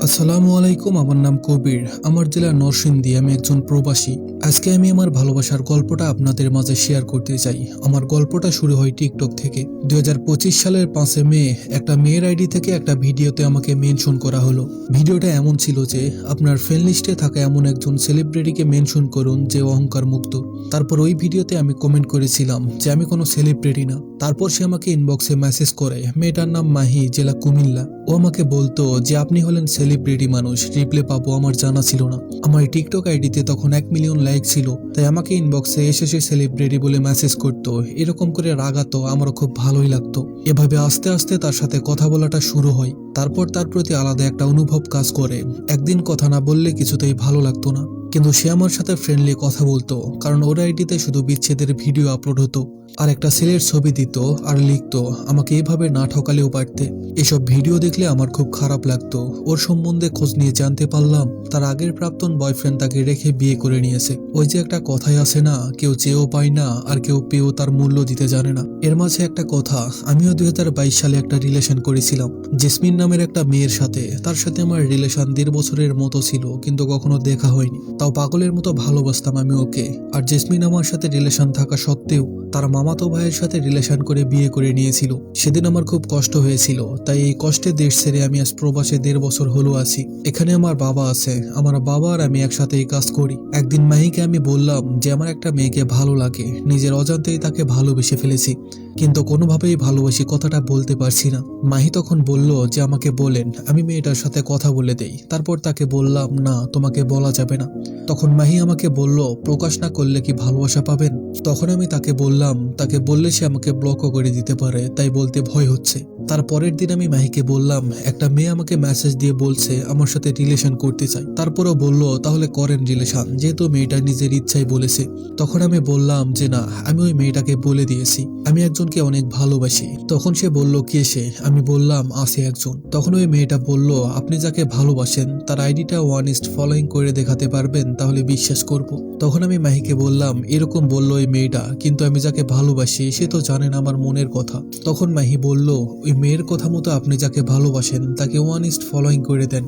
আসসালামু আলাইকুম। আমার নাম কবির। আমার জেলা নরসিংদী। আমি একজন প্রবাসী। আজকে আমি আমার ভালোবাসার গল্পটা আপনাদের মাঝে শেয়ার করতে চাই। আমার গল্পটা শুরু হয় টিকটক থেকে। 2025 সালের 5 মে একটা মেয়ের আইডি থেকে একটা ভিডিওতে আমাকে মেনশন করা হলো। ভিডিওটা এমন ছিল যে আপনার ফ্রেন্ড লিস্টে থাকা এমন একজন সেলিব্রিটিকে মেনশন করুন যে অহংকার মুক্ত। তারপর ওই ভিডিওতে আমি কমেন্ট করেছিলাম যে আমি কোনো সেলিব্রিটি না। তারপর সে আমাকে ইনবক্সে মেসেজ করে। মেয়েটার নাম মাহি, জেলা কুমিল্লা। ও আমাকে বলতো যে আপনি হলেন সেলিব্রিটি মানুষ, রিপ্লে পাবো আমার জানা ছিল না। আমার টিকটক আইডিতে তখন 1 মিলিয়ন লাইক ছিল, তাই আমাকে ইনবক্সে এসে সে সেলিব্রিটি বলে মেসেজ করতো। এরকম করে রাগাতো, আমারও খুব ভালোই লাগতো। এভাবে আস্তে আস্তে তার সাথে কথা বলাটা শুরু হয়। তারপর তার প্রতি আলাদা একটা অনুভব কাজ করে। একদিন কথা না বললে কিছুতেই ভালো লাগতো না, কিন্তু সে আমার সাথে ফ্রেন্ডলি কথা বলতো, কারণ ওর আইডিতে শুধু বিচ্ছেদের ভিডিও আপলোড হতো আর একটা ছেলের ছবি দিত আর লিখতো আমাকে এভাবে না ঠকালেও পারতে। এসব ভিডিও দেখলে আমার খুব খারাপ লাগতো। ওর সম্বন্ধে খোঁজ নিয়ে জানতে পারলাম তার আগের প্রাক্তন বয়ফ্রেন্ড তাকে রেখে বিয়ে করে নিয়েছে। ওই যে একটা কথাই আছে না, কেউ চেয়েও পায় না আর কেউ পেয়েও তার মূল্য দিতে জানে না। এর মাঝে একটা কথা, আমিও 2022 সালে একটা রিলেশন করেছিলাম জেসমিন নামের একটা মেয়ের সাথে। তার সাথে আমার রিলেশন 1.5 বছরের মতো ছিল, কিন্তু কখনো দেখা হয়নি। তাও পাগলের মতো ভালোবাসতাম আমি ওকে। আর জেসমিন আমার সাথে রিলেশন থাকা সত্ত্বেও তার মামাতো ভাইয়ের সাথে রিলেশন করে বিয়ে করে নিয়েছিল। সেদিন আমার খুব কষ্ট হয়েছিল, তাই এই কষ্টে দেশ ছেড়ে আমি আজ প্রবাসে 1.5 বছর হলো আছি। এখানে আমার বাবা আছে। আমার বাবা আর আমি একসাথে এই কাজ করি। একদিন মাহিকে আমি বললাম যে আমার একটা মেয়েকে ভালো লাগে, নিজের অজান্তেই তাকে ভালোবেসে ফেলেছি, কিন্তু কোনোভাবেই ভালোবাসি কথাটা বলতে পারছি না। মাহি তখন বলল যে আমাকে বলেন, আমি মেয়েটার সাথে কথা বলে দেই। তারপর তাকে বললাম না, তোমাকে বলা যাবে না। তখন মাহি আমাকে বলল প্রকাশ না করলে কি ভালোবাসা পাবেন? তখন আমি তাকে বললাম তাকে বললে সে আমাকে ব্লকও করে দিতে পারে, তাই বলতে ভয় হচ্ছে। তার পরের দিন আমি মাহিকে বললাম একটা মেয়ে আমাকে মেসেজ দিয়ে বলছে আমার সাথে রিলেশন করতে চাই। তারপরও বলল তাহলে করেন রিলেশন, যেহেতু মেয়েটা নিজের ইচ্ছাই বলেছে। তখন আমি বললাম যে না, আমি ওই মেয়েটাকে বলে দিয়েছি আমি একজনকে অনেক ভালোবাসি। তখন সে বলল কে সে? আমি বললাম আছে একজন। তখন ওই মেয়েটা বলল আপনি যাকে ভালোবাসেন তার আইডিটা ওয়ানিস্ট ফলোইং করে দেখাতে পারবেন, তাহলে বিশ্বাস করব। তখন আমি মাহিকে বললাম এরকম বলল ওই মেয়েটা, কিন্তু আমি যাকে ভালোবাসি সে তো জানেন আমার মনের কথা। তখন মাহি বলল ওই মেয়ের কথা মতো আপনি যাকে ভালোবাসেন তাকে ওয়ানিস্ট ফলোইং করে দেন,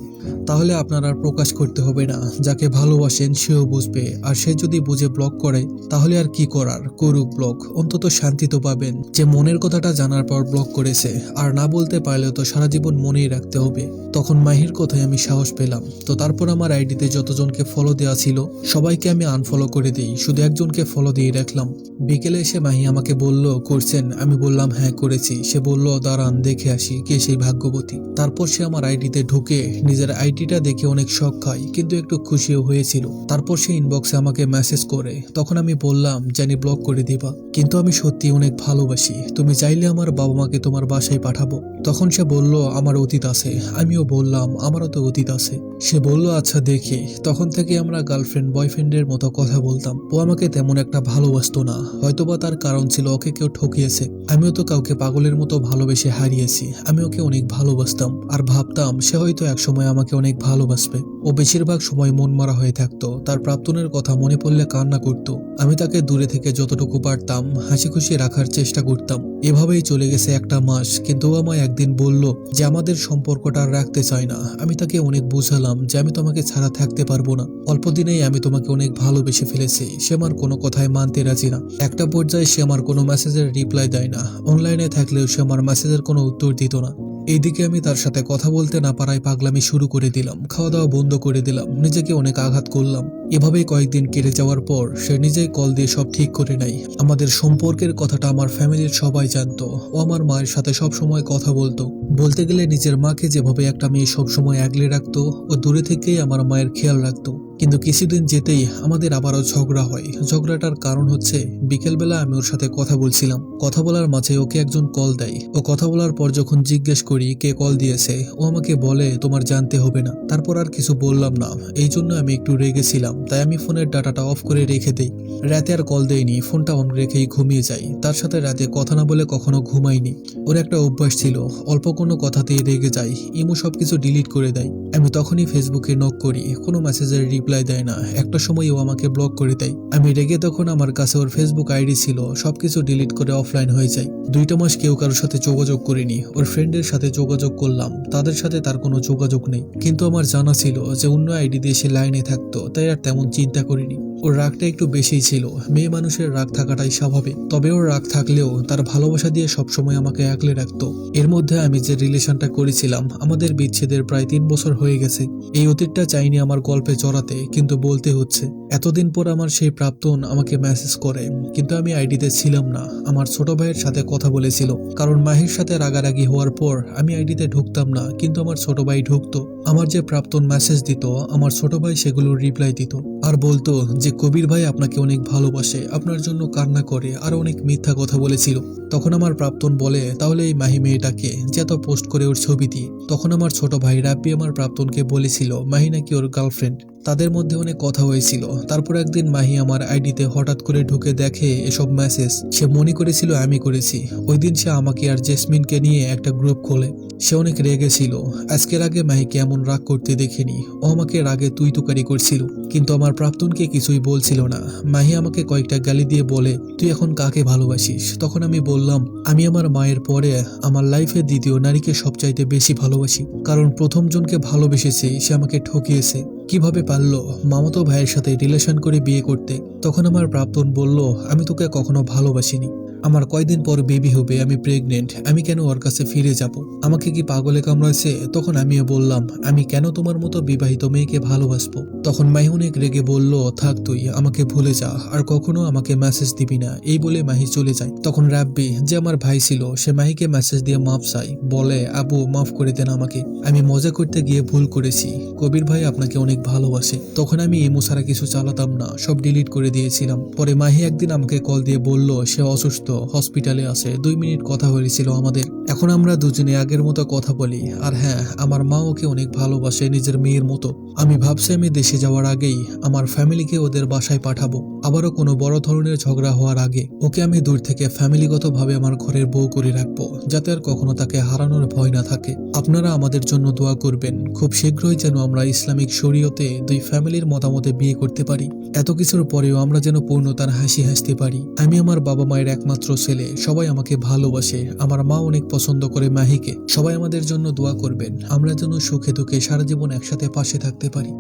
তাহলে আপনার আর প্রকাশ করতে হবে না। যাকে ভালোবাসেন সেও বুঝবে, আর সে যদি বুঝে ব্লক করে তাহলে আর কি করার, করুক ব্লক, অন্তত শান্তি তো পাবেন যে মনের কথাটা জানার পর ব্লক করেছে। আর না বলতে পারলেও তো সারা জীবন মনেই রাখতে হবে। তখন মাহির কথায় আমি সাহস পেলাম। তো তারপর আমার আইডিতে যতজনকে ফলো দেওয়া ছিল সবাইকে আমি আনফলো করে দিই, শুধু একজনকে ফলো দিয়ে রাখলাম। বিকেলে এসে মাহি আমাকে বলল করছেন? আমি বললাম হ্যাঁ করেছি। সে বলল দাঁড়ান দেখে আসি কে সেই ভাগ্যবতী। তারপর সে আমার আইডিতে ঢুকে নিজের আইডিটা দেখে অনেক শখ খায়, কিন্তু একটু খুশিও হয়েছিল। তারপর সে ইনবক্সে আমাকে মেসেজ করে। তখন আমি বললাম জানি ব্লক করে দিবা, কিন্তু আমি সত্যি অনেক ভালোবাসি, তুমি চাইলে আমার বাবা মাকে তোমার বাসায় পাঠাবো। তখন সে বলল আমার অতীত আছে। আমিও বললাম আমারও তো অতীত আছে। সে বলল আচ্ছা দেখি। তখন থেকে আমরা গার্লফ্রেন্ড বয়ফ্রেন্ডের মতো কথা বলতাম। ও আমাকে তেমন একটা ভালোবাসতো না, হয়তোবা তার কারণ ছিল ওকে কেউ ঠকিয়েছে। আমিও তো কাউকে পাগলের মতো ভালোবেসে হারিয়েছি। আমি ওকে অনেক ভালোবাসতাম আর ভাবতাম সে হয়তো একসময় আমাকে অনেক ভালোবাসবে। ও বেশিরভাগ সময় মন মারা হয়ে থাকতো, তার প্রাক্তনের কথা মনে পড়লে কান্না করতো। আমি তাকে দূরে থেকে যতটুকু পারতাম হাসি খুশি রাখার চেষ্টা করতাম। এভাবেই চলে গেছে 1 মাস, কিন্তু ও আমায় একদিন বলল যে আমাদের সম্পর্কটা আর রাখতে চায় না। আমি তাকে অনেক বুঝালাম যে আমি তোমাকে ছাড়া থাকতে পারবো না, অল্প দিনেই আমি তোমাকে অনেক ভালোবেসে ফেলেছি। সে আমার কোনো কথায় মানতে রাজি না। একটা পর্যায়ে সে আমার কোনো মেসেজের রিপ্লাই দেয় না, অনলাইনে থাকলেও সে আমার মেসেজের কোনো উত্তর দিত না। এইদিকে আমি তার সাথে কথা বলতে না পারায় পাগলামি শুরু করে দিলাম, খাওয়া দাওয়া বন্ধ করে দিলাম, নিজেকে অনেক আঘাত করলাম। এভাবেই কয়েকদিন কেটে যাওয়ার পর সে নিজেই কল দিয়ে সব ঠিক করে নেয়। আমাদের সম্পর্কের কথাটা আমার ফ্যামিলির সবাই জানতো। ও আমার মায়ের সাথে সব সময় কথা বলতো। বলতে গেলে নিজের মাকে যেভাবে একটা মেয়ে সবসময় আগলে রাখতো, ও দূরে থেকেই আমার মায়ের খেয়াল রাখতো। কিন্তু কিছুদিন যেতেই আমাদের আবারও ঝগড়া হয়। ঝগড়াটার কারণ হচ্ছে বিকেলবেলা আমি ওর সাথে কথা বলছিলাম। কথা বলার মাঝে ওকে একজন কল দেয়। ও কথা বলার পর যখন জিজ্ঞেস করি কে কল দিয়েছে, ও আমাকে বলে তোমার জানতে হবে না। তারপর আর কিছু বললাম না, এই জন্য আমি একটু রেগেছিলাম, তাই আমি ফোনের ডাটাটা অফ করে রেখে দেই। রাতে আর কল দেইনি, ফোনটা অন রেখেই ঘুমিয়ে যাই। তার সাথে রাতে কথা না বলে কখনো ঘুমাইনি। ওর একটা অভ্যাস ছিল, অল্প কোনো কথাতেই রেগে যায়, ইমো সবকিছু ডিলিট করে দেয়। আমি তখনই ফেসবুকে নক করি, কোনো মেসেজের রিপ্লাই রিপ্লাই দেয় না, একটা সময় ও আমাকে ব্লক করে দেয়। আমি রেগে তখন আমার কাছে ওর ফেসবুক আইডি ছিল, সবকিছু ডিলিট করে অফলাইন হয়ে যায়। 2টা মাস কেউ কারোর সাথে যোগাযোগ করিনি। ওর ফ্রেন্ডের সাথে যোগাযোগ করলাম, তাদের সাথে তার কোনো যোগাযোগ নেই। কিন্তু আমার জানা ছিল যে অন্য আইডি দিয়ে সে লাইনে থাকতো, তাই আর তেমন চিন্তা করিনি। ওর রাগটা একটু বেশিই ছিল, মেয়ে মানুষের রাগ থাকাটাই স্বাভাবিক। তবে ওর রাগ থাকলেও তার ভালোবাসা দিয়ে সবসময় আমাকে আগলে রাখতো। এর মধ্যে আমি যে রিলেশনটা করেছিলাম, আমাদের বিচ্ছেদের প্রায় 3 বছর হয়ে গেছে। এই অতীতটা চাইনি আমার গল্পে জড়াতে, কিন্তু বলতে হচ্ছে। এতদিন পর আমার সেই প্রাক্তন আমাকে মেসেজ করে, কিন্তু আমি আইডিতে ছিলাম না। আমার ছোট ভাইয়ের সাথে কথা বলেছিল, কারণ মাহির সাথে রাগারাগি হওয়ার পর আমি আইডিতে ঢুকতাম না, কিন্তু আমার ছোট ভাই ঢুকতো। আমার যে প্রাক্তন মেসেজ দিত, আমার ছোট ভাই সেগুলোর রিপ্লাই দিত আর বলতো যে কবির ভাই আপনাকে অনেক ভালোবাসে, আপনার জন্য কান্না করে, আর অনেক মিথ্যা কথা বলেছিল। তখন আমার প্রাক্তন বলে, তাহলে এই মাহি মেয়েটাকে যে এত পোস্ট করে ওর ছবি দিয়ে। তখন আমার ছোট ভাই রাব্বি আমার প্রাক্তনকে বলেছিল মাহি নাকি ওর গার্লফ্রেন্ড। তাদের মধ্যে অনেক কথা হয়েছিল। তারপর একদিন মাহি আমার আইডিতে হঠাৎ করে ঢুকে দেখে এসব মেসেজ। সে মনে করেছিল আমি করেছি। ওই দিন সে আমাকে আর জেসমিনকে নিয়ে একটা গ্রুপ খোলে। সে অনেক রেগে ছিল। আজকের আগে মাহিকে এমন রাগ করতে দেখিনি। ও আমাকে রাগে তুই তুকারি করছিল, কিন্তু আমার প্রাক্তনকে কিছুই বলছিল না। মাহি আমাকে কয়েকটা গালি দিয়ে বলে, তুই এখন কাকে ভালোবাসিস? তখন আমি বললাম, আমি আমার মায়ের পরে আমার লাইফের দ্বিতীয় নারীকে সবচাইতে বেশি ভালোবাসি, কারণ প্রথম জনকে ভালোবেসেছে সে আমাকে ঠকিয়েছে। কিভাবে পারলো মামাতো ভাইয়ের সাথে রিলেশন করে বিয়ে করতে? তখন আমার প্রাক্তন বলল, আমি তোকে কখনো ভালোবাসিনি। আমার কয়দিন পর বেবি হবে, আমি প্রেগনেন্ট, আমি কেন ওর কাছে ফিরে যাব? আমাকে কি পাগলে কামড়াইছে? তখন আমিও বললাম, আমি কেন তোমার মতো বিবাহিত মেয়েকে ভালোবাসবো? তখন মাহি অনেক রেগে বলল, থাক তুই আমাকে ভুলে যা, আর কখনো আমাকে মেসেজ দিবি না। এই বলে মাহি চলে যায়। তখন রাব্বি, যে আমার ভাই ছিল, সে মাহিকে মেসেজ দিয়ে মাফ চাই, বলে আবু মাফ করে দেন আমাকে, আমি মজা করতে গিয়ে ভুল করেছি, কবির ভাই আপনাকে অনেক ভালোবাসে। তখন আমি ইমো ছাড়া কিছু চালাতাম না, সব ডিলিট করে দিয়েছিলাম। পরে মাহি একদিন আমাকে কল দিয়ে বলল সে অসুস্থ, হসপিটালে আছে। 2 মিনিট কথা হয়েছিল আমাদের। এখন আমরা দুজনে আগের মতো কথা বলি। আর হ্যাঁ, আমার মা ওকে অনেক ভালোবাসে, নিজের মেয়ের মতো। আমি ভাবছি আমি দেশে যাওয়ার আগেই আমার ফ্যামিলিকে ওদের বাসায় পাঠাবো। আবারও কোনো বড় ধরনের ঝগড়া হওয়ার আগে ওকে আমি দূর থেকে ফ্যামিলিগতভাবে আমার ঘরের বউ করে রাখবো, যাতে আর কখনো তাকে হারানোর ভয় না থাকে। আপনারা আমাদের জন্য দোয়া করবেন, খুব শীঘ্রই যেন আমরা ইসলামিক শরীয়তে 2 ফ্যামিলির মতামতে বিয়ে করতে পারি। এত কিছুর পরেও আমরা যেন পূর্ণতার হাসি হাসতে পারি। আমি আমার বাবা মায়ের একমাত্র ছেলে, সবাই আমাকে ভালোবাসে। আমার মা অনেক পছন্দ করে মাহিকে। সবাই আমাদের জন্য দোয়া করবেন, আমরা যেন সুখে দুঃখে সারা জীবন একসাথে পাশে থাকতে পারি।